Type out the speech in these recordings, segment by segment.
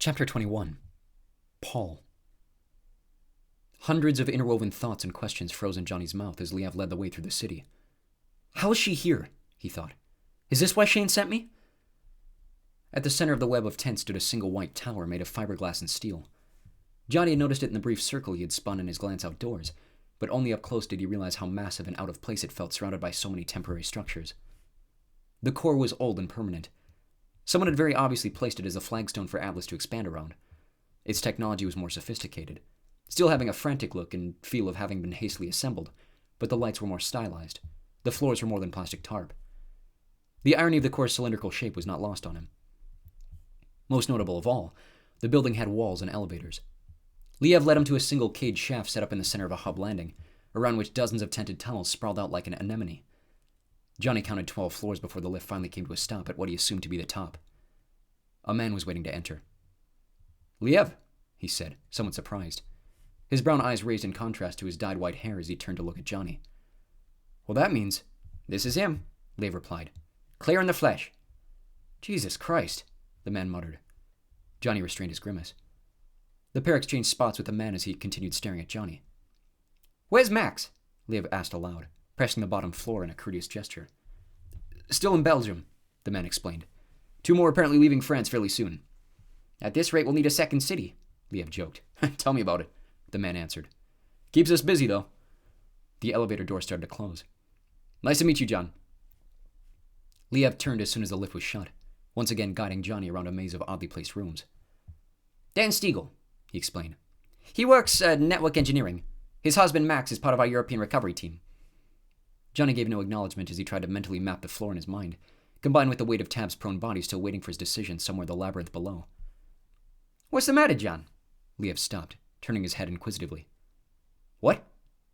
Chapter 21. Paul. Hundreds of interwoven thoughts and questions froze in Johnny's mouth as Liev led the way through the city. How is she here? He thought. Is this why Shane sent me? At the center of the web of tents stood a single white tower made of fiberglass and steel. Johnny had noticed it in the brief circle he had spun in his glance outdoors, but only up close did he realize how massive and out of place it felt surrounded by so many temporary structures. The core was old and permanent. Someone had very obviously placed it as a flagstone for Atlas to expand around. Its technology was more sophisticated, still having a frantic look and feel of having been hastily assembled, but the lights were more stylized. The floors were more than plastic tarp. The irony of the core's cylindrical shape was not lost on him. Most notable of all, the building had walls and elevators. Liev led him to a single cage shaft set up in the center of a hub landing, around which dozens of tented tunnels sprawled out like an anemone. Johnny counted 12 floors before the lift finally came to a stop at what he assumed to be the top. A man was waiting to enter. "Liev," he said, somewhat surprised. His brown eyes raised in contrast to his dyed white hair as he turned to look at Johnny. "Well, that means..." "This is him," Liev replied. "Clear in the flesh." "Jesus Christ," the man muttered. Johnny restrained his grimace. The pair exchanged spots with the man as he continued staring at Johnny. "Where's Max?" Liev asked aloud, pressing the bottom floor in a courteous gesture. "Still in Belgium," the man explained. "Two more apparently leaving France fairly soon." "At this rate, we'll need a second city," Liev joked. "Tell me about it," the man answered. "Keeps us busy, though." The elevator door started to close. "Nice to meet you, John." Liev turned as soon as the lift was shut, once again guiding Johnny around a maze of oddly placed rooms. "Dan Stiegel," he explained. "He works network engineering. His husband, Max, is part of our European recovery team." Johnny gave no acknowledgement as he tried to mentally map the floor in his mind, combined with the weight of Tab's prone body still waiting for his decision somewhere in the labyrinth below. "What's the matter, John?" Liev stopped, turning his head inquisitively. "What?"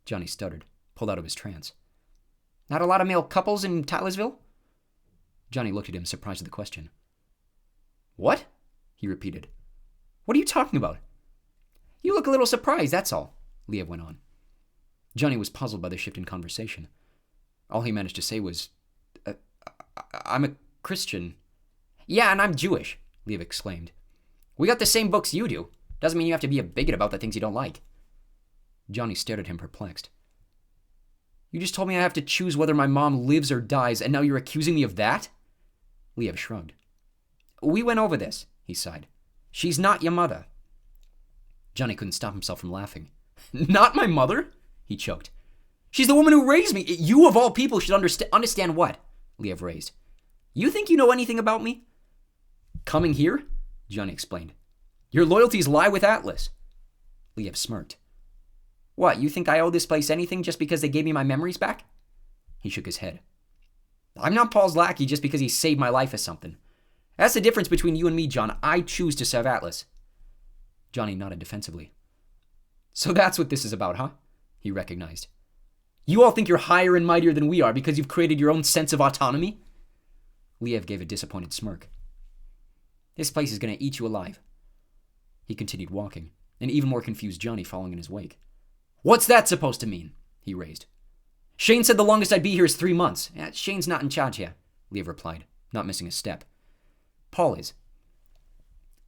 Johnny stuttered, pulled out of his trance. "Not a lot of male couples in Tylersville?" Johnny looked at him, surprised at the question. "What?" he repeated. "What are you talking about?" "You look a little surprised, that's all," Liev went on. Johnny was puzzled by the shift in conversation. All he managed to say was, "I'm a Christian." "Yeah, and I'm Jewish," Liev exclaimed. "We got the same books you do. Doesn't mean you have to be a bigot about the things you don't like." Johnny stared at him perplexed. "You just told me I have to choose whether my mom lives or dies, and now you're accusing me of that?" Liev shrugged. "We went over this," he sighed. "She's not your mother." Johnny couldn't stop himself from laughing. "Not my mother?" he choked. "She's the woman who raised me. You, of all people, should understand what?" Liev raised. "You think you know anything about me?" "Coming here?" Johnny explained. "Your loyalties lie with Atlas." Liev smirked. "What, you think I owe this place anything just because they gave me my memories back?" He shook his head. "I'm not Paul's lackey just because he saved my life or something. That's the difference between you and me, John. I choose to serve Atlas." Johnny nodded defensively. "So that's what this is about, huh?" he recognized. "You all think you're higher and mightier than we are because you've created your own sense of autonomy?" Liev gave a disappointed smirk. "This place is going to eat you alive." He continued walking, an even more confused Johnny following in his wake. "What's that supposed to mean?" he raised. "Shane said the longest I'd be here is 3 months. Shane's not in charge here," Liev replied, not missing a step. "Paul is."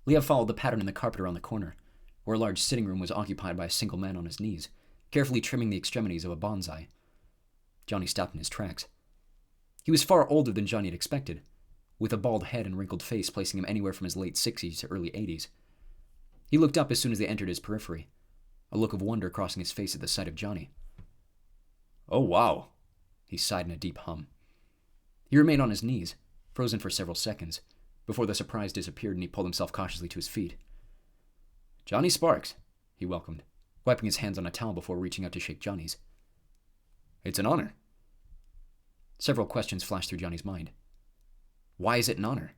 Liev followed the pattern in the carpet around the corner, where a large sitting room was occupied by a single man on his knees, carefully trimming the extremities of a bonsai. Johnny stopped in his tracks. He was far older than Johnny had expected, with a bald head and wrinkled face placing him anywhere from his late 60s to early 80s. He looked up as soon as they entered his periphery, a look of wonder crossing his face at the sight of Johnny. "Oh, wow," he sighed in a deep hum. He remained on his knees, frozen for several seconds, before the surprise disappeared and he pulled himself cautiously to his feet. "Johnny Sparks," he welcomed, wiping his hands on a towel before reaching out to shake Johnny's. "It's an honor." Several questions flashed through Johnny's mind. Why is it an honor?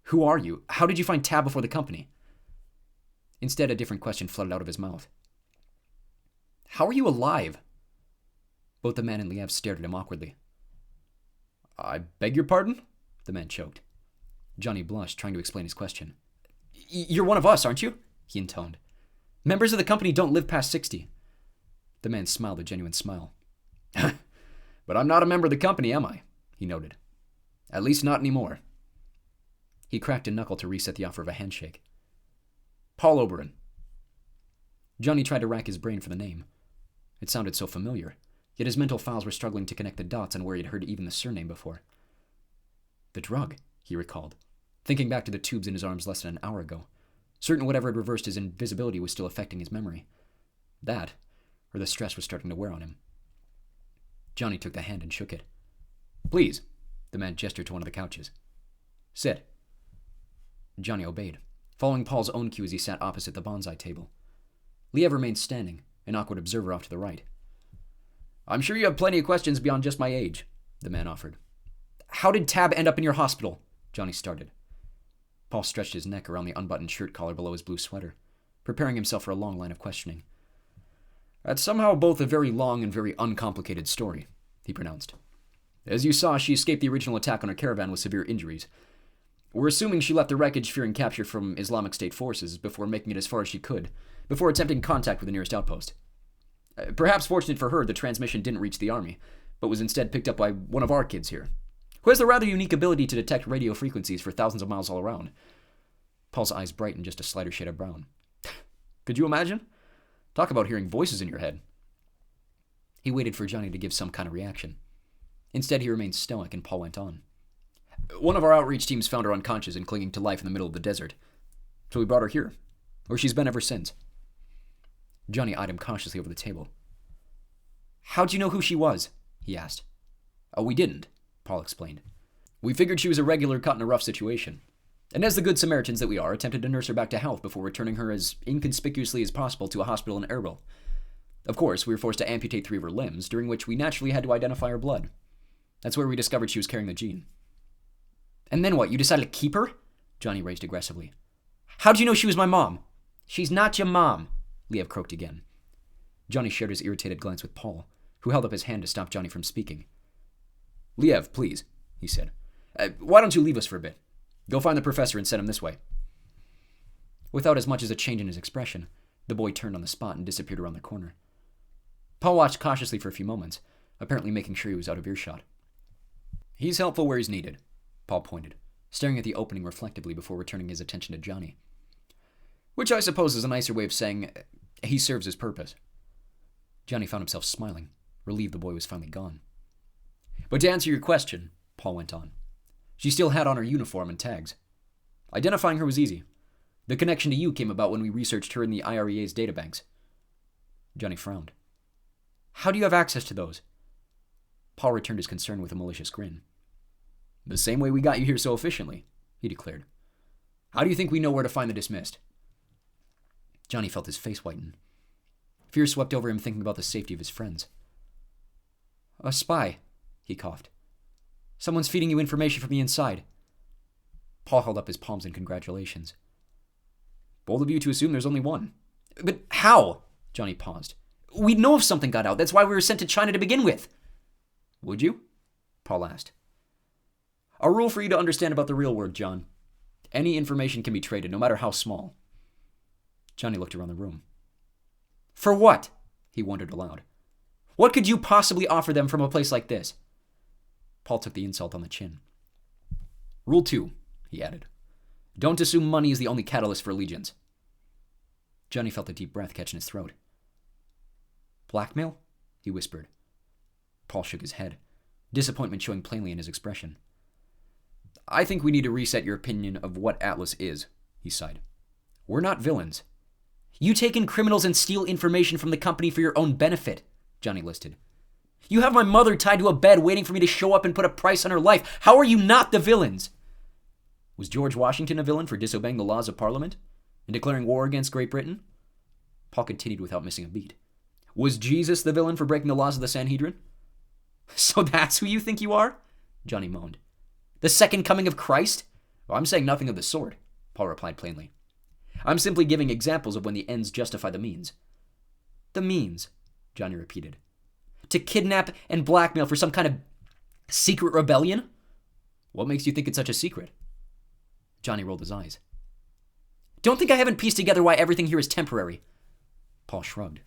Who are you? How did you find Tab before the company? Instead, a different question flooded out of his mouth. How are you alive? Both the man and Liev stared at him awkwardly. "I beg your pardon?" the man choked. Johnny blushed, trying to explain his question. "You're one of us, aren't you?" he intoned. "Members of the company don't live past 60. The man smiled a genuine smile. "But I'm not a member of the company, am I?" he noted. "At least not anymore." He cracked a knuckle to reset the offer of a handshake. Paul Oberon. Johnny tried to rack his brain for the name. It sounded so familiar, yet his mental files were struggling to connect the dots on where he had heard even the surname before. The drug, he recalled, thinking back to the tubes in his arms less than an hour ago, certain whatever had reversed his invisibility was still affecting his memory. That, or the stress was starting to wear on him. Johnny took the hand and shook it. "Please," the man gestured to one of the couches. "Sit." Johnny obeyed, following Paul's own cue as he sat opposite the bonsai table. Liev remained standing, an awkward observer off to the right. "I'm sure you have plenty of questions beyond just my age," the man offered. "How did Tab end up in your hospital?" Johnny started. Paul stretched his neck around the unbuttoned shirt collar below his blue sweater, preparing himself for a long line of questioning. "That's somehow both a very long and very uncomplicated story," he pronounced. "As you saw, she escaped the original attack on her caravan with severe injuries. We're assuming she left the wreckage fearing capture from Islamic State forces before making it as far as she could, before attempting contact with the nearest outpost. Perhaps fortunate for her, the transmission didn't reach the army, but was instead picked up by one of our kids here, who has the rather unique ability to detect radio frequencies for thousands of miles all around." Paul's eyes brightened just a slighter shade of brown. "Could you imagine? Talk about hearing voices in your head." He waited for Johnny to give some kind of reaction. Instead, he remained stoic, and Paul went on. "One of our outreach teams found her unconscious and clinging to life in the middle of the desert. So we brought her here, where she's been ever since." Johnny eyed him cautiously over the table. "How'd you know who she was?" he asked. "Oh, we didn't," Paul explained. "We figured she was a regular caught in a rough situation, and as the good Samaritans that we are, attempted to nurse her back to health before returning her as inconspicuously as possible to a hospital in Erbil. Of course, we were forced to amputate 3 of her limbs, during which we naturally had to identify her blood. That's where we discovered she was carrying the gene." "And then what? You decided to keep her?" Johnny raised aggressively. "How'd you know she was my mom?" "She's not your mom," Liev croaked again. Johnny shared his irritated glance with Paul, who held up his hand to stop Johnny from speaking. "Liev, please," he said. "Why don't you leave us for a bit? Go find the professor and send him this way." Without as much as a change in his expression, the boy turned on the spot and disappeared around the corner. Paul watched cautiously for a few moments, apparently making sure he was out of earshot. "He's helpful where he's needed," Paul pointed, staring at the opening reflectively before returning his attention to Johnny. "Which I suppose is a nicer way of saying he serves his purpose." Johnny found himself smiling, relieved the boy was finally gone. "But to answer your question," Paul went on, "she still had on her uniform and tags. Identifying her was easy. The connection to you came about when we researched her in the IREA's databanks." Johnny frowned. "How do you have access to those?" Paul returned his concern with a malicious grin. "The same way we got you here so efficiently," he declared. "How do you think we know where to find the dismissed?" Johnny felt his face whiten. Fear swept over him thinking about the safety of his friends. "A spy," he coughed. "Someone's feeding you information from the inside." Paul held up his palms in congratulations. "Bold of you to assume there's only one." "But how?" Johnny paused. "We'd know if something got out. That's why we were sent to China to begin with." "Would you?" Paul asked. "A rule for you to understand about the real world, John. Any information can be traded, no matter how small." Johnny looked around the room. "For what?" he wondered aloud. "What could you possibly offer them from a place like this?" Paul took the insult on the chin. "Rule 2, he added. "Don't assume money is the only catalyst for allegiance." Johnny felt a deep breath catch in his throat. "Blackmail?" he whispered. Paul shook his head, disappointment showing plainly in his expression. "I think we need to reset your opinion of what Atlas is," he sighed. "We're not villains." "You take in criminals and steal information from the company for your own benefit," Johnny listed. "You have my mother tied to a bed waiting for me to show up and put a price on her life. How are you not the villains?" Was George Washington a villain for disobeying the laws of Parliament and declaring war against Great Britain? Paul continued without missing a beat. Was Jesus the villain for breaking the laws of the Sanhedrin? "So that's who you think you are?" Johnny moaned. "The second coming of Christ?" "Well, I'm saying nothing of the sort," Paul replied plainly. "I'm simply giving examples of when the ends justify the means." "The means," Johnny repeated. "To kidnap and blackmail for some kind of secret rebellion?" "What makes you think it's such a secret?" Johnny rolled his eyes. "Don't think I haven't pieced together why everything here is temporary." Paul shrugged.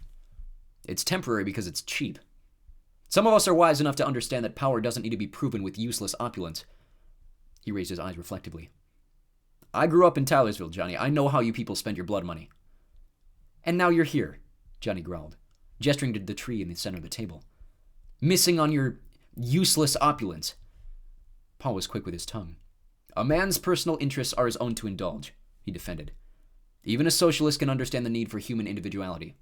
"It's temporary because it's cheap. Some of us are wise enough to understand that power doesn't need to be proven with useless opulence." He raised his eyes reflectively. I grew up in Taylorsville, Johnny. I know how you people spend your blood money. And now you're here, Johnny growled, gesturing to the tree in the center of the table. Missing on your useless opulence. Paul was quick with his tongue. A man's personal interests are his own to indulge, he defended. Even a socialist can understand the need for human individuality.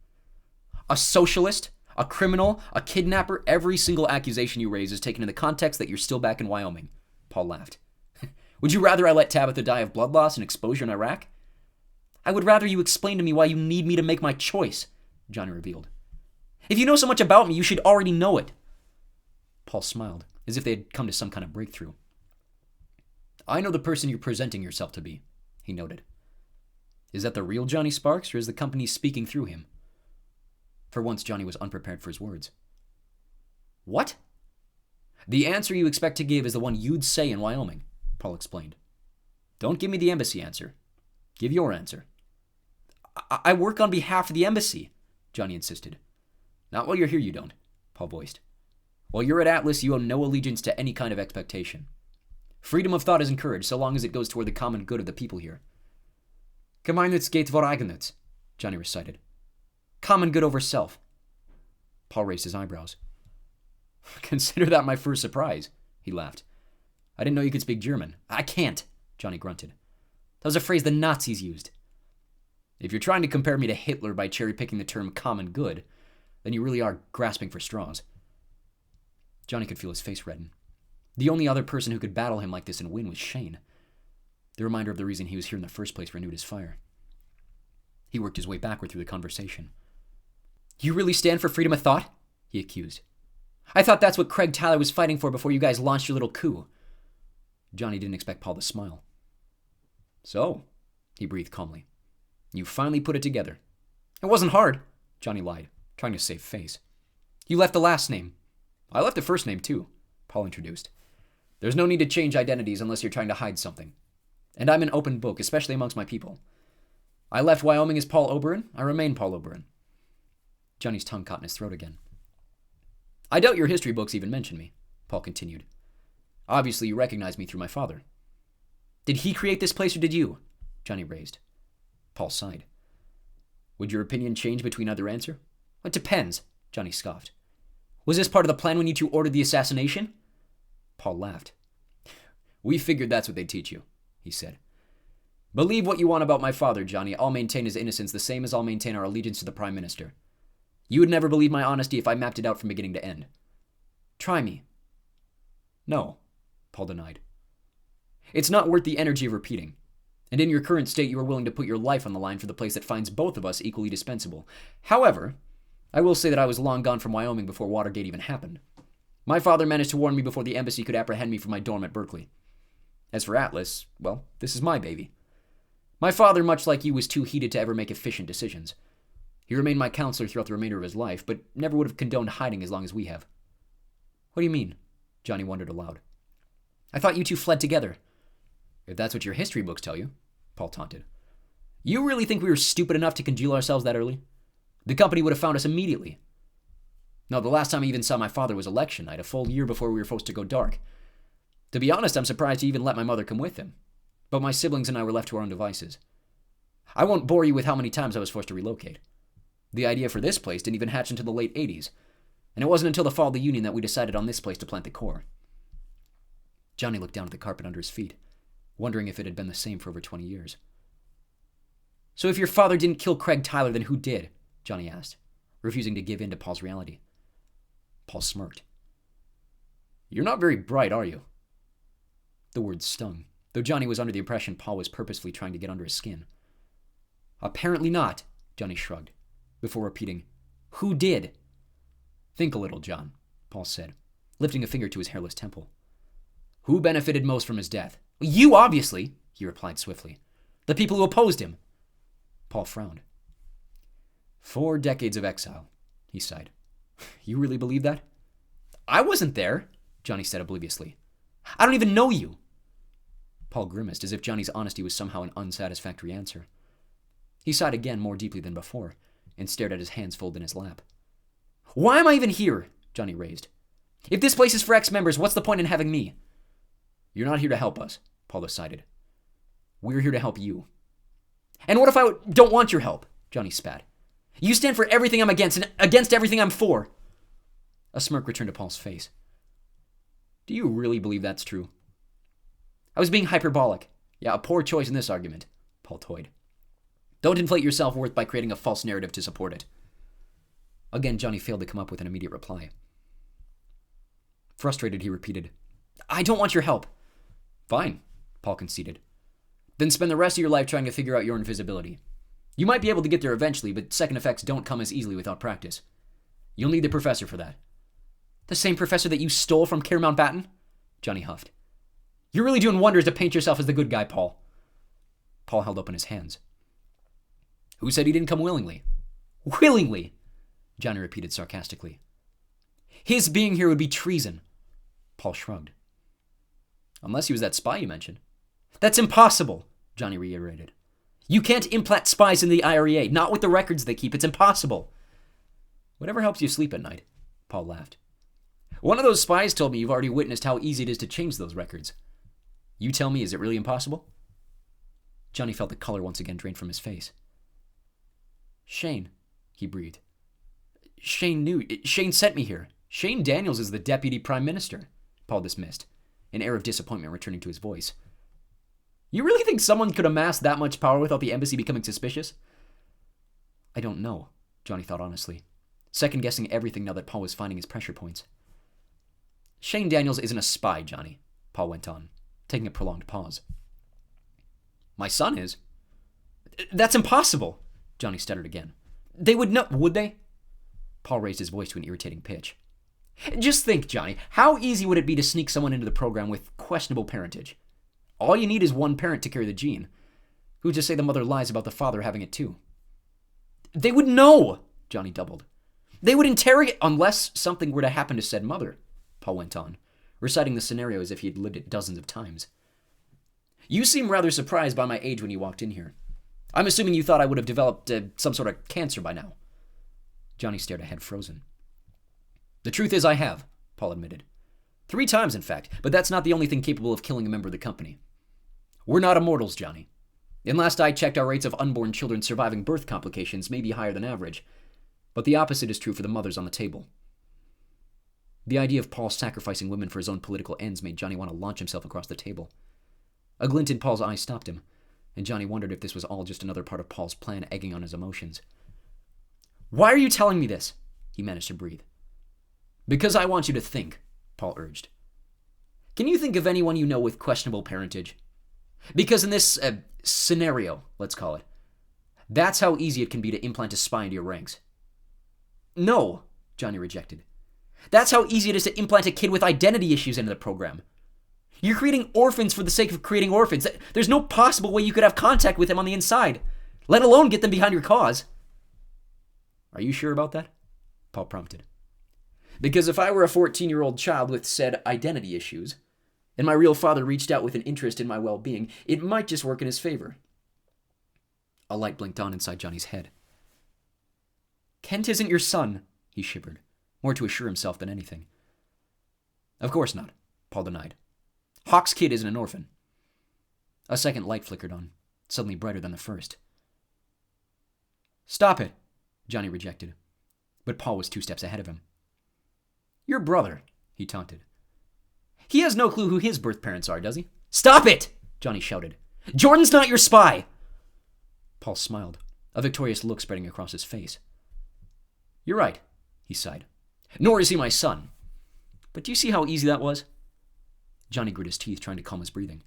A socialist? A criminal? A kidnapper? Every single accusation you raise is taken in the context that you're still back in Wyoming, Paul laughed. Would you rather I let Tabitha die of blood loss and exposure in Iraq? I would rather you explain to me why you need me to make my choice, Johnny revealed. If you know so much about me, you should already know it. Paul smiled, as if they had come to some kind of breakthrough. I know the person you're presenting yourself to be, he noted. Is that the real Johnny Sparks, or is the company speaking through him? For once, Johnny was unprepared for his words. What? The answer you expect to give is the one you'd say in Wyoming, Paul explained. Don't give me the embassy answer. Give your answer. I work on behalf of the embassy, Johnny insisted. Not while you're here, you don't, Paul voiced. While you're at Atlas, you owe no allegiance to any kind of expectation. Freedom of thought is encouraged, so long as it goes toward the common good of the people here. Gemeinnützigkeit vor Eigennutz, Johnny recited. Common good over self. Paul raised his eyebrows. Consider that my first surprise, he laughed. I didn't know you could speak German. I can't, Johnny grunted. That was a phrase the Nazis used. If you're trying to compare me to Hitler by cherry-picking the term common good, then you really are grasping for straws. Johnny could feel his face redden. The only other person who could battle him like this and win was Shane. The reminder of the reason he was here in the first place renewed his fire. He worked his way backward through the conversation. You really stand for freedom of thought? He accused. I thought that's what Craig Tyler was fighting for before you guys launched your little coup. Johnny didn't expect Paul to smile. So, he breathed calmly. You finally put it together. It wasn't hard, Johnny lied, trying to save face. You left the last name. I left the first name too, Paul introduced. There's no need to change identities unless you're trying to hide something. And I'm an open book, especially amongst my people. I left Wyoming as Paul Oberon. I remain Paul Oberon. Johnny's tongue caught in his throat again. I doubt your history books even mention me, Paul continued. Obviously, you recognize me through my father. Did he create this place or did you? Johnny raised. Paul sighed. Would your opinion change between either answer? It depends, Johnny scoffed. Was this part of the plan when you two ordered the assassination? Paul laughed. We figured that's what they'd teach you, he said. Believe what you want about my father, Johnny. I'll maintain his innocence the same as I'll maintain our allegiance to the Prime Minister. You would never believe my honesty if I mapped it out from beginning to end. Try me. No, Paul denied. It's not worth the energy of repeating. And in your current state, you are willing to put your life on the line for the place that finds both of us equally dispensable. However, I will say that I was long gone from Wyoming before Watergate even happened. My father managed to warn me before the embassy could apprehend me from my dorm at Berkeley. As for Atlas, well, this is my baby. My father, much like you, was too heated to ever make efficient decisions. He remained my counselor throughout the remainder of his life, but never would have condoned hiding as long as we have. What do you mean? Johnny wondered aloud. I thought you two fled together. If that's what your history books tell you, Paul taunted. You really think we were stupid enough to congeal ourselves that early? The company would have found us immediately. No, the last time I even saw my father was election night, a full year before we were forced to go dark. To be honest, I'm surprised he even let my mother come with him. But my siblings and I were left to our own devices. I won't bore you with how many times I was forced to relocate. The idea for this place didn't even hatch until the late 80s, and it wasn't until the fall of the Union that we decided on this place to plant the core. Johnny looked down at the carpet under his feet, wondering if it had been the same for over 20 years. So if your father didn't kill Craig Tyler, then who did? Johnny asked, refusing to give in to Paul's reality. Paul smirked. You're not very bright, are you? The words stung, though Johnny was under the impression Paul was purposefully trying to get under his skin. Apparently not, Johnny shrugged, before repeating, Who did? Think a little, John, Paul said, lifting a finger to his hairless temple. Who benefited most from his death? You, obviously, he replied swiftly. The people who opposed him. Paul frowned. 4 decades of exile, he sighed. You really believe that? I wasn't there, Johnny said obliviously. I don't even know you. Paul grimaced, as if Johnny's honesty was somehow an unsatisfactory answer. He sighed again more deeply than before, and stared at his hands folded in his lap. Why am I even here? Johnny raised. If this place is for ex-members, what's the point in having me? You're not here to help us, Paul decided. We're here to help you. And what if I don't want your help? Johnny spat. You stand for everything I'm against and against everything I'm for. A smirk returned to Paul's face. Do you really believe that's true? I was being hyperbolic. Yeah, a poor choice in this argument, Paul toyed. Don't inflate your self-worth by creating a false narrative to support it. Again, Johnny failed to come up with an immediate reply. Frustrated, he repeated, I don't want your help. Fine, Paul conceded. Then spend the rest of your life trying to figure out your invisibility. You might be able to get there eventually, but second effects don't come as easily without practice. You'll need the professor for that. The same professor that you stole from Care Mountbatten? Johnny huffed. You're really doing wonders to paint yourself as the good guy, Paul. Paul held open his hands. Who said he didn't come willingly? Willingly, Johnny repeated sarcastically. His being here would be treason. Paul shrugged. Unless he was that spy you mentioned. That's impossible, Johnny reiterated. You can't implant spies in the IREA, not with the records they keep. It's impossible. Whatever helps you sleep at night, Paul laughed. One of those spies told me you've already witnessed how easy it is to change those records. You tell me, is it really impossible? Johnny felt the color once again drain from his face. Shane, he breathed. Shane sent me here. Shane Daniels is the deputy prime minister, Paul dismissed, an air of disappointment returning to his voice. You really think someone could amass that much power without the embassy becoming suspicious? I don't know, Johnny thought honestly, second-guessing everything now that Paul was finding his pressure points. Shane Daniels isn't a spy, Johnny, Paul went on, taking a prolonged pause. My son is. That's impossible, Johnny stuttered again. They would know, would they? Paul raised his voice to an irritating pitch. Just think, Johnny, how easy would it be to sneak someone into the program with questionable parentage? All you need is one parent to carry the gene. Who's to say the mother lies about the father having it too? They would know, Johnny doubled. They would interrogate unless something were to happen to said mother, Paul went on, reciting the scenario as if he had lived it dozens of times. You seem rather surprised by my age when you walked in here. I'm assuming you thought I would have developed some sort of cancer by now. Johnny stared ahead, frozen. The truth is I have, Paul admitted. 3 times, in fact, but that's not the only thing capable of killing a member of the company. We're not immortals, Johnny. And last I checked, our rates of unborn children surviving birth complications may be higher than average, but the opposite is true for the mothers on the table. The idea of Paul sacrificing women for his own political ends made Johnny want to launch himself across the table. A glint in Paul's eye stopped him, and Johnny wondered if this was all just another part of Paul's plan egging on his emotions. Why are you telling me this? He managed to breathe. Because I want you to think, Paul urged. Can you think of anyone you know with questionable parentage? Because in this scenario, let's call it, that's how easy it can be to implant a spy into your ranks. No, Johnny rejected. That's how easy it is to implant a kid with identity issues into the program. You're creating orphans for the sake of creating orphans. There's no possible way you could have contact with them on the inside, let alone get them behind your cause. Are you sure about that? Paul prompted. Because if I were a 14-year-old child with said identity issues, and my real father reached out with an interest in my well-being, it might just work in his favor. A light blinked on inside Johnny's head. Kent isn't your son, he shivered, more to assure himself than anything. Of course not, Paul denied. Hawk's kid isn't an orphan. A second light flickered on, suddenly brighter than the first. Stop it, Johnny rejected, but Paul was 2 steps ahead of him. Your brother, he taunted. He has no clue who his birth parents are, does he? Stop it, Johnny shouted. Jordan's not your spy. Paul smiled, a victorious look spreading across his face. You're right, he sighed. Nor is he my son. But do you see how easy that was? Johnny grit his teeth, trying to calm his breathing.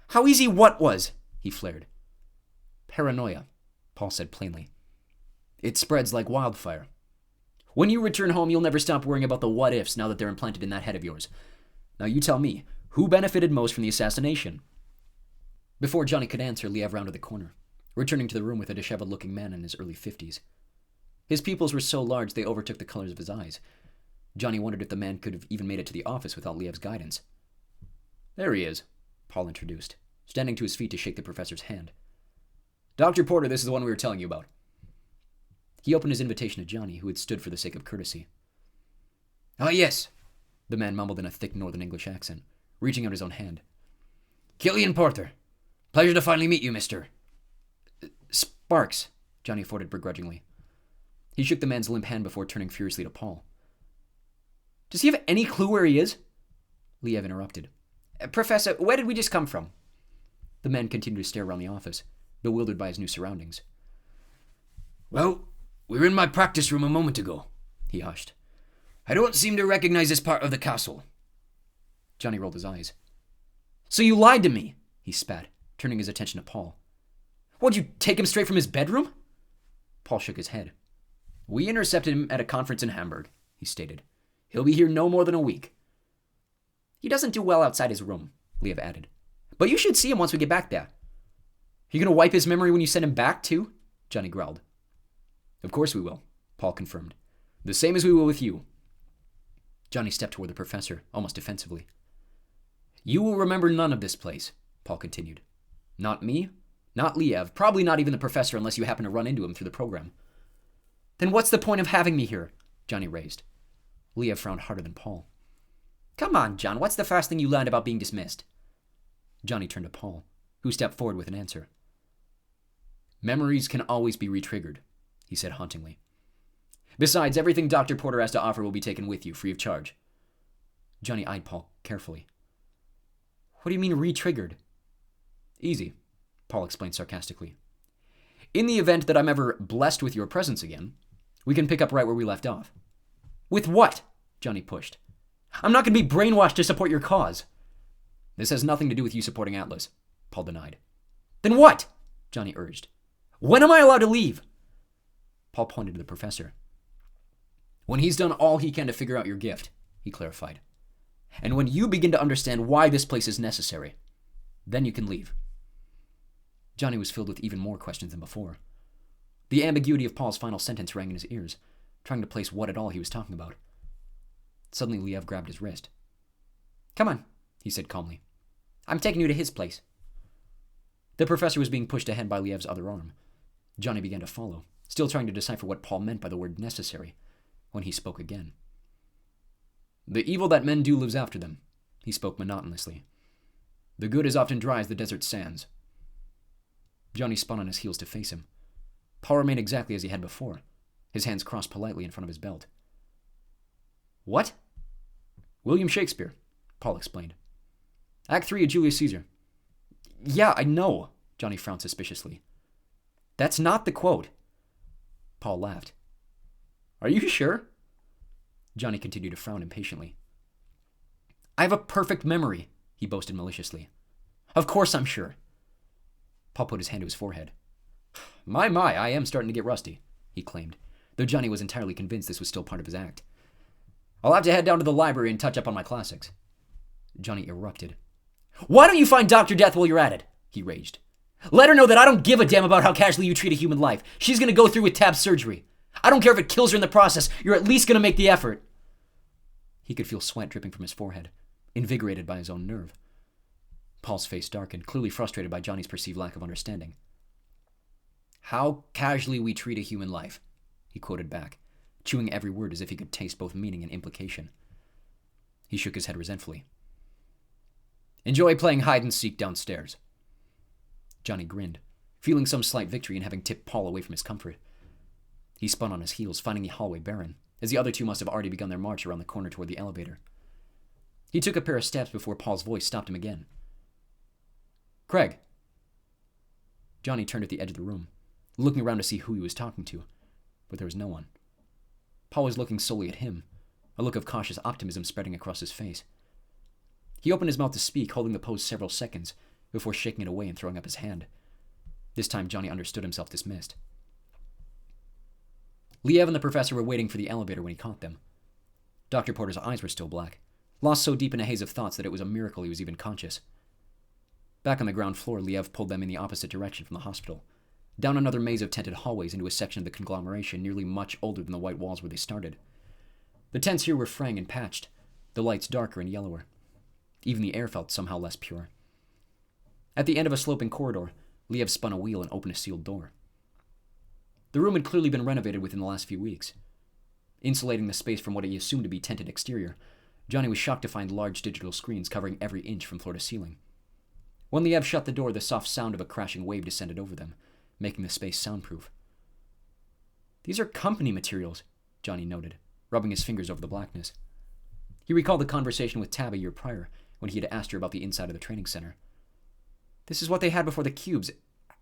How easy what was? He flared. Paranoia, Paul said plainly. It spreads like wildfire. When you return home, you'll never stop worrying about the what-ifs now that they're implanted in that head of yours. Now you tell me, who benefited most from the assassination? Before Johnny could answer, Liev rounded the corner, returning to the room with a disheveled-looking man in his early 50s. His pupils were so large they overtook the colors of his eyes. Johnny wondered if the man could have even made it to the office without Liev's guidance. There he is, Paul introduced, standing to his feet to shake the professor's hand. Dr. Porter, this is the one we were telling you about. He opened his invitation to Johnny, who had stood for the sake of courtesy. Ah, yes, the man mumbled in a thick northern English accent, reaching out his own hand. Killian Porter. Pleasure to finally meet you, Mr. Sparks, Johnny afforded begrudgingly. He shook the man's limp hand before turning furiously to Paul. Does he have any clue where he is? Liev interrupted. Professor, where did we just come from? The man continued to stare around the office, bewildered by his new surroundings. Well, we were in my practice room a moment ago, he hushed. I don't seem to recognize this part of the castle. Johnny rolled his eyes. So you lied to me, he spat, turning his attention to Paul. What'd you take him straight from his bedroom? Paul shook his head. We intercepted him at a conference in Hamburg, he stated. He'll be here no more than a week. He doesn't do well outside his room, Liev added. But you should see him once we get back there. You gonna wipe his memory when you send him back, too? Johnny growled. Of course we will, Paul confirmed. The same as we will with you. Johnny stepped toward the professor, almost defensively. You will remember none of this place, Paul continued. Not me, not Liev, probably not even the professor unless you happen to run into him through the program. Then what's the point of having me here? Johnny raised. Liev frowned harder than Paul. Come on, John, what's the first thing you learned about being dismissed? Johnny turned to Paul, who stepped forward with an answer. Memories can always be retriggered, he said hauntingly. Besides, everything Dr. Porter has to offer will be taken with you, free of charge. Johnny eyed Paul carefully. What do you mean re-triggered? Easy, Paul explained sarcastically. In the event that I'm ever blessed with your presence again, we can pick up right where we left off. With what? Johnny pushed. I'm not going to be brainwashed to support your cause. This has nothing to do with you supporting Atlas, Paul denied. Then what? Johnny urged. When am I allowed to leave? Paul pointed to the professor. When he's done all he can to figure out your gift, he clarified. And when you begin to understand why this place is necessary, then you can leave. Johnny was filled with even more questions than before. The ambiguity of Paul's final sentence rang in his ears, trying to place what at all he was talking about. Suddenly, Liev grabbed his wrist. Come on, he said calmly. I'm taking you to his place. The professor was being pushed ahead by Liev's other arm. Johnny began to follow, still trying to decipher what Paul meant by the word necessary, when he spoke again. The evil that men do lives after them, he spoke monotonously. The good is often dry as the desert sands. Johnny spun on his heels to face him. Paul remained exactly as he had before, his hands crossed politely in front of his belt. What? William Shakespeare, Paul explained. Act 3 of Julius Caesar. Yeah, I know, Johnny frowned suspiciously. That's not the quote. Paul laughed. Are you sure? Johnny continued to frown impatiently. I have a perfect memory, he boasted maliciously. Of course I'm sure. Paul put his hand to his forehead. My, I am starting to get rusty, he claimed, though Johnny was entirely convinced this was still part of his act. I'll have to head down to the library and touch up on my classics. Johnny erupted. Why don't you find Dr. Death while you're at it? He raged. Let her know that I don't give a damn about how casually you treat a human life. She's going to go through with Tab's surgery. I don't care if it kills her in the process. You're at least going to make the effort. He could feel sweat dripping from his forehead, invigorated by his own nerve. Paul's face darkened, clearly frustrated by Johnny's perceived lack of understanding. How casually we treat a human life, he quoted back, chewing every word as if he could taste both meaning and implication. He shook his head resentfully. Enjoy playing hide-and-seek downstairs. Johnny grinned, feeling some slight victory in having tipped Paul away from his comfort. He spun on his heels, finding the hallway barren, as the other two must have already begun their march around the corner toward the elevator. He took a pair of steps before Paul's voice stopped him again. Craig. Johnny turned at the edge of the room, looking around to see who he was talking to, but there was no one. Paul was looking solely at him, a look of cautious optimism spreading across his face. He opened his mouth to speak, holding the pose several seconds, before shaking it away and throwing up his hand. This time Johnny understood himself dismissed. Liev and the professor were waiting for the elevator when he caught them. Dr. Porter's eyes were still black, lost so deep in a haze of thoughts that it was a miracle he was even conscious. Back on the ground floor, Liev pulled them in the opposite direction from the hospital, down another maze of tented hallways into a section of the conglomeration nearly much older than the white walls where they started. The tents here were fraying and patched, the lights darker and yellower. Even the air felt somehow less pure. At the end of a sloping corridor, Liev spun a wheel and opened a sealed door. The room had clearly been renovated within the last few weeks. Insulating the space from what he assumed to be tented exterior, Johnny was shocked to find large digital screens covering every inch from floor to ceiling. When Liev shut the door, the soft sound of a crashing wave descended over them, making the space soundproof. "These are company materials," Johnny noted, rubbing his fingers over the blackness. He recalled the conversation with Tab a year prior, when he had asked her about the inside of the training center. "This is what they had before the cubes.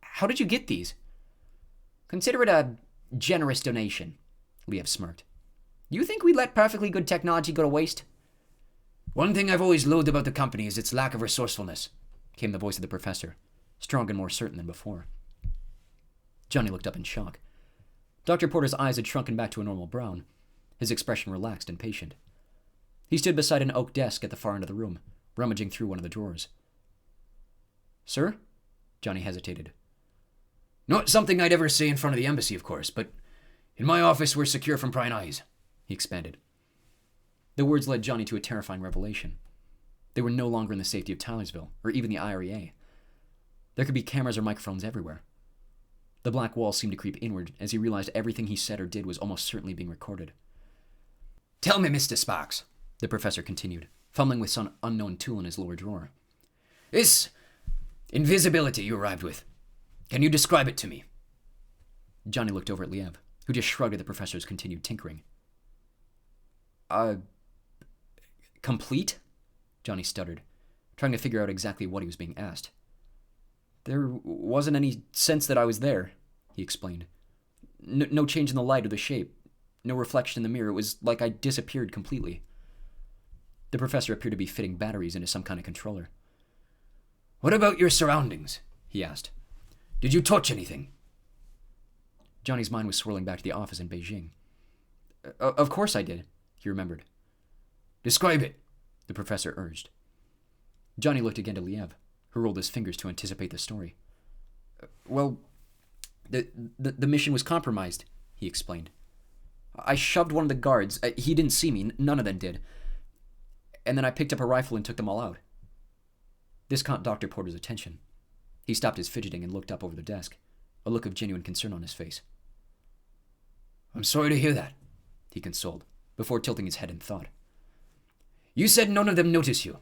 How did you get these?" "Consider it a generous donation," Liev smirked. "You think we'd let perfectly good technology go to waste?" "One thing I've always loathed about the company is its lack of resourcefulness," came the voice of the professor, strong and more certain than before. Johnny looked up in shock. Dr. Porter's eyes had shrunken back to a normal brown. His expression relaxed and patient. He stood beside an oak desk at the far end of the room, rummaging through one of the drawers. "Sir?" Johnny hesitated. "Not something I'd ever say in front of the embassy, of course, but in my office we're secure from prying eyes," he expanded. The words led Johnny to a terrifying revelation. They were no longer in the safety of Taylorsville, or even the IREA. There could be cameras or microphones everywhere. The black wall seemed to creep inward as he realized everything he said or did was almost certainly being recorded. "Tell me, Mr. Sparks," the professor continued, fumbling with some unknown tool in his lower drawer. "This invisibility you arrived with, can you describe it to me?" Johnny looked over at Liev, who just shrugged at the professor's continued tinkering. Complete?" Johnny stuttered, trying to figure out exactly what he was being asked. "There wasn't any sense that I was there," he explained. No change in the light or the shape. No reflection in the mirror. It was like I disappeared completely." The professor appeared to be fitting batteries into some kind of controller. "What about your surroundings?" he asked. "Did you touch anything?" Johnny's mind was swirling back to the office in Beijing. Of course I did," he remembered. "Describe it," the professor urged. Johnny looked again to Liev, who rolled his fingers to anticipate the story. "Well, the mission was compromised," he explained. "I shoved one of the guards. He didn't see me. None of them did. And then I picked up a rifle and took them all out." This caught Dr. Porter's attention. He stopped his fidgeting and looked up over the desk, a look of genuine concern on his face. "I'm sorry to hear that," he consoled, before tilting his head in thought. "You said none of them noticed you."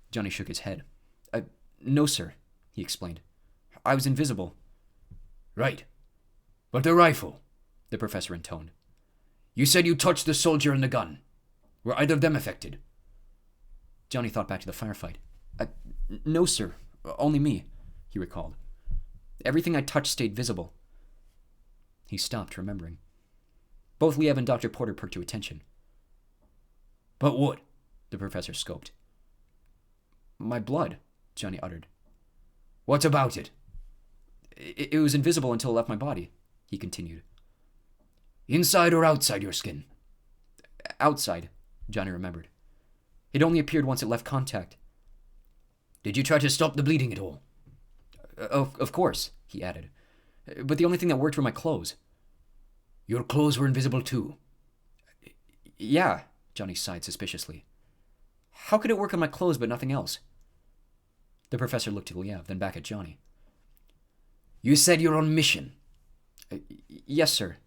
Johnny shook his head. No, sir," he explained. "I was invisible." "Right. But the rifle," the professor intoned. "You said you touched the soldier and the gun. Were either of them affected?" Johnny thought back to the firefight. No, sir. Only me," he recalled. "Everything I touched stayed visible." He stopped, remembering. Both Liev and Dr. Porter perked to attention. "But what?" the professor scoped. "My blood," Johnny uttered. "What about it?" It was invisible until it left my body," he continued. "Inside or outside your skin?" "Outside," Johnny remembered. "It only appeared once it left contact." "Did you try to stop the bleeding at all?" Of course," he added. "But the only thing that worked were my clothes." "Your clothes were invisible too?" "Yeah," Johnny sighed suspiciously. "How could it work on my clothes but nothing else?" The professor looked at Liev, then back at Johnny. "You said you're on mission?" Yes, sir."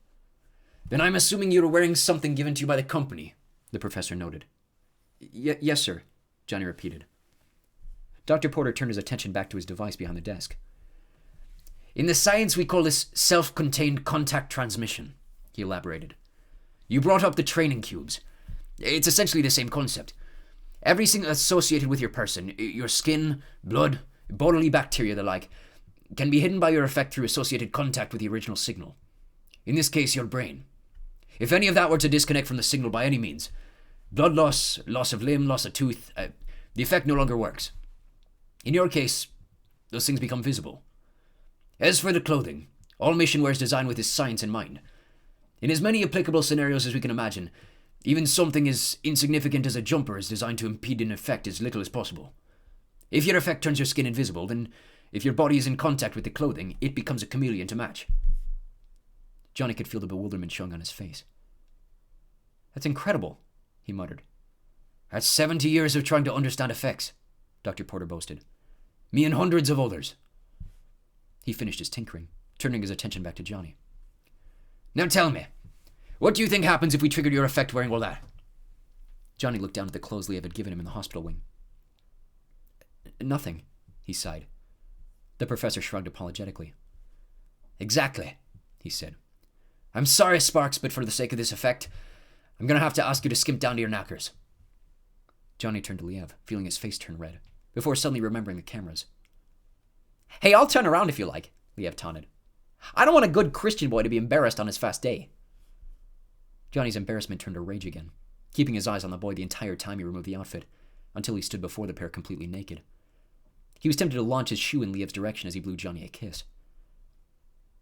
"Then I'm assuming you were wearing something given to you by the company," the professor noted. Yes, sir," Johnny repeated. Dr. Porter turned his attention back to his device behind the desk. "In the science we call this self-contained contact transmission," he elaborated. "You brought up the training cubes. It's essentially the same concept. Everything associated with your person, your skin, blood, bodily bacteria, the like, can be hidden by your effect through associated contact with the original signal. In this case, your brain. If any of that were to disconnect from the signal by any means, blood loss, loss of limb, loss of tooth, the effect no longer works. In your case, those things become visible. As for the clothing, all mission wear is designed with this science in mind. In as many applicable scenarios as we can imagine, even something as insignificant as a jumper is designed to impede an effect as little as possible. If your effect turns your skin invisible, then if your body is in contact with the clothing, it becomes a chameleon to match." Johnny could feel the bewilderment showing on his face. "That's incredible," he muttered. "That's 70 years of trying to understand effects," Dr. Porter boasted. "Me and hundreds of others." He finished his tinkering, turning his attention back to Johnny. "Now tell me, what do you think happens if we triggered your effect wearing all that?" Johnny looked down at the clothes Liev had given him in the hospital wing. "Nothing," he sighed. The professor shrugged apologetically. Exactly, he said. I'm sorry, Sparks, but for the sake of this effect, I'm going to have to ask you to skimp down to your knackers. Johnny turned to Liev, feeling his face turn red, before suddenly remembering the cameras. Hey, I'll turn around if you like, Liev taunted. I don't want a good Christian boy to be embarrassed on his fast day. Johnny's embarrassment turned to rage again, keeping his eyes on the boy the entire time he removed the outfit, until he stood before the pair completely naked. He was tempted to launch his shoe in Liev's direction as he blew Johnny a kiss.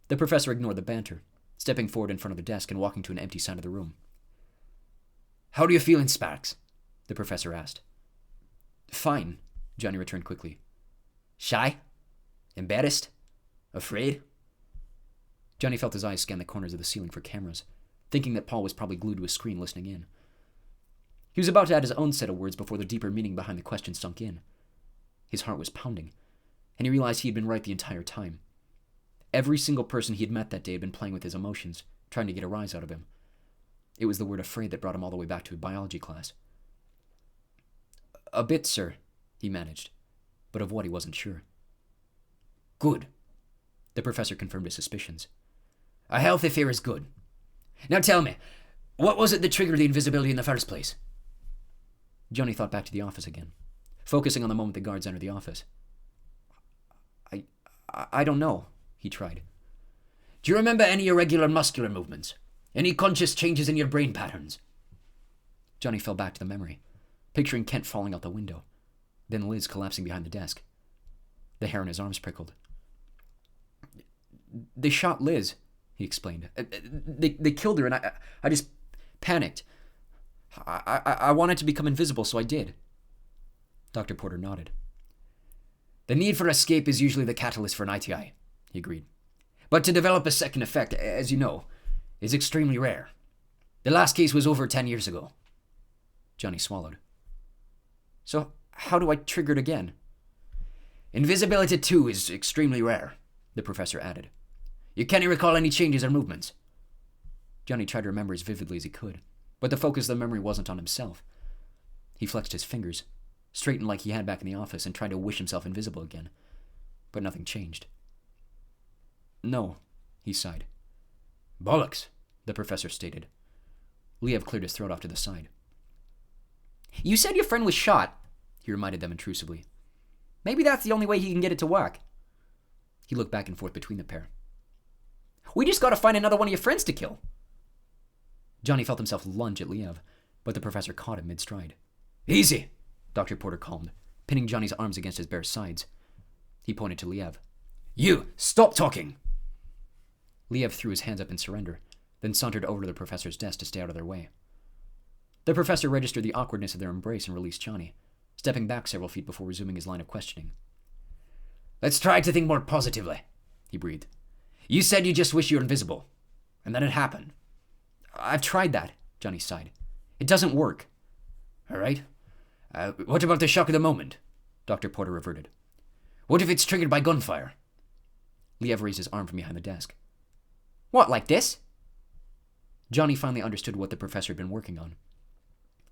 The professor ignored the banter, stepping forward in front of the desk and walking to an empty side of the room. How are you feeling, Sparks? The professor asked. Fine, Johnny returned quickly. Shy? Embarrassed? Afraid? Johnny felt his eyes scan the corners of the ceiling for cameras, thinking that Paul was probably glued to a screen listening in. He was about to add his own set of words before the deeper meaning behind the question sunk in. His heart was pounding, and he realized he had been right the entire time. Every single person he had met that day had been playing with his emotions, trying to get a rise out of him. It was the word afraid that brought him all the way back to biology class. A bit, sir, he managed, but of what he wasn't sure. Good. The professor confirmed his suspicions. A healthy fear is good. Now tell me, what was it that triggered the invisibility in the first place? Johnny thought back to the office again, focusing on the moment the guards entered the office. I don't know, he tried. Do you remember any irregular muscular movements? Any conscious changes in your brain patterns? Johnny fell back to the memory, picturing Kent falling out the window, then Liz collapsing behind the desk. The hair on his arms prickled. They shot Liz, he explained. They killed her, and I just panicked. I wanted to become invisible, so I did. Dr. Porter nodded. The need for escape is usually the catalyst for an ITI, he agreed. But to develop a second effect, as you know, is extremely rare. The last case was over 10 years ago. Johnny swallowed. So how do I trigger it again? Invisibility, too, is extremely rare, the professor added. You can't recall any changes or movements. Johnny tried to remember as vividly as he could, but the focus of the memory wasn't on himself. He flexed his fingers, straightened like he had back in the office, and tried to wish himself invisible again. But nothing changed. No, he sighed. Bollocks, the professor stated. Liev cleared his throat off to the side. You said your friend was shot, he reminded them intrusively. Maybe that's the only way he can get it to work. He looked back and forth between the pair. We just gotta find another one of your friends to kill. Johnny felt himself lunge at Liev, but the professor caught him mid-stride. Easy, Dr. Porter calmed, pinning Johnny's arms against his bare sides. He pointed to Liev. You, stop talking! Liev threw his hands up in surrender, then sauntered over to the professor's desk to stay out of their way. The professor registered the awkwardness of their embrace and released Johnny, stepping back several feet before resuming his line of questioning. Let's try to think more positively, he breathed. You said you just wish you were invisible, and then it happened. I've tried that, Johnny sighed. It doesn't work. All right. What about the shock of the moment? Dr. Porter reverted. What if it's triggered by gunfire? Liev raised his arm from behind the desk. What, like this? Johnny finally understood what the professor had been working on.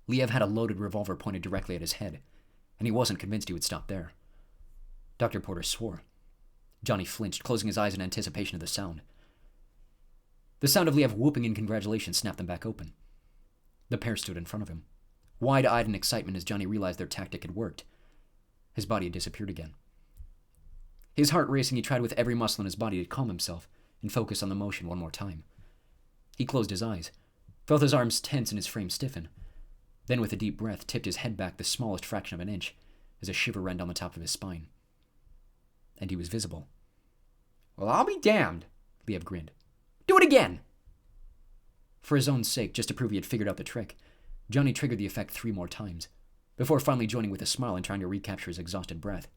Liev had a loaded revolver pointed directly at his head, and he wasn't convinced he would stop there. Dr. Porter swore. Johnny flinched, closing his eyes in anticipation of the sound. The sound of Liev whooping in congratulations snapped them back open. The pair stood in front of him, wide-eyed in excitement as Johnny realized their tactic had worked. His body had disappeared again. His heart racing, he tried with every muscle in his body to calm himself and focus on the motion one more time. He closed his eyes, felt his arms tense and his frame stiffen, then with a deep breath tipped his head back the smallest fraction of an inch as a shiver ran down the top of his spine. And he was visible. Well, I'll be damned, Liev grinned. Do it again! For his own sake, just to prove he had figured out the trick, Johnny triggered the effect 3 more times, before finally joining with a smile and trying to recapture his exhausted breath.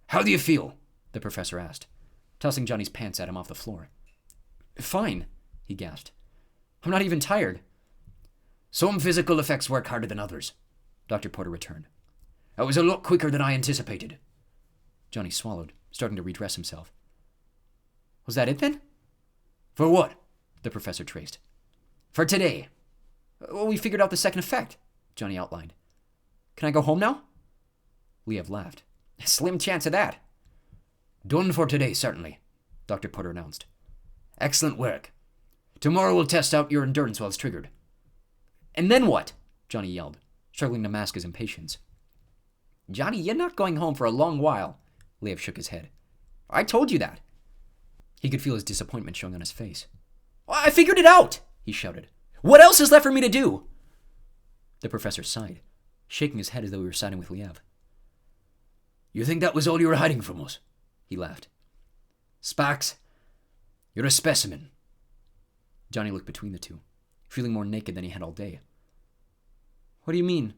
How do you feel? The professor asked, tossing Johnny's pants at him off the floor. Fine, he gasped. I'm not even tired. Some physical effects work harder than others, Dr. Porter returned. That was a lot quicker than I anticipated. Johnny swallowed, starting to redress himself. Was that it then? For what? The professor traced. For today. Well, we figured out the second effect, Johnny outlined. Can I go home now? Liev laughed. Slim chance of that. Done for today, certainly, Dr. Porter announced. Excellent work. Tomorrow we'll test out your endurance while it's triggered. And then what? Johnny yelled, struggling to mask his impatience. Johnny, you're not going home for a long while, Liev shook his head. I told you that. He could feel his disappointment showing on his face. I figured it out, he shouted. What else is left for me to do? The professor sighed, shaking his head as though he were siding with Liev. You think that was all you were hiding from us? He laughed. Sparks, you're a specimen. Johnny looked between the two, feeling more naked than he had all day. What do you mean?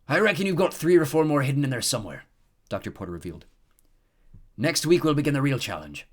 I reckon you've got 3 or 4 more hidden in there somewhere, Dr. Porter revealed. Next week we'll begin the real challenge.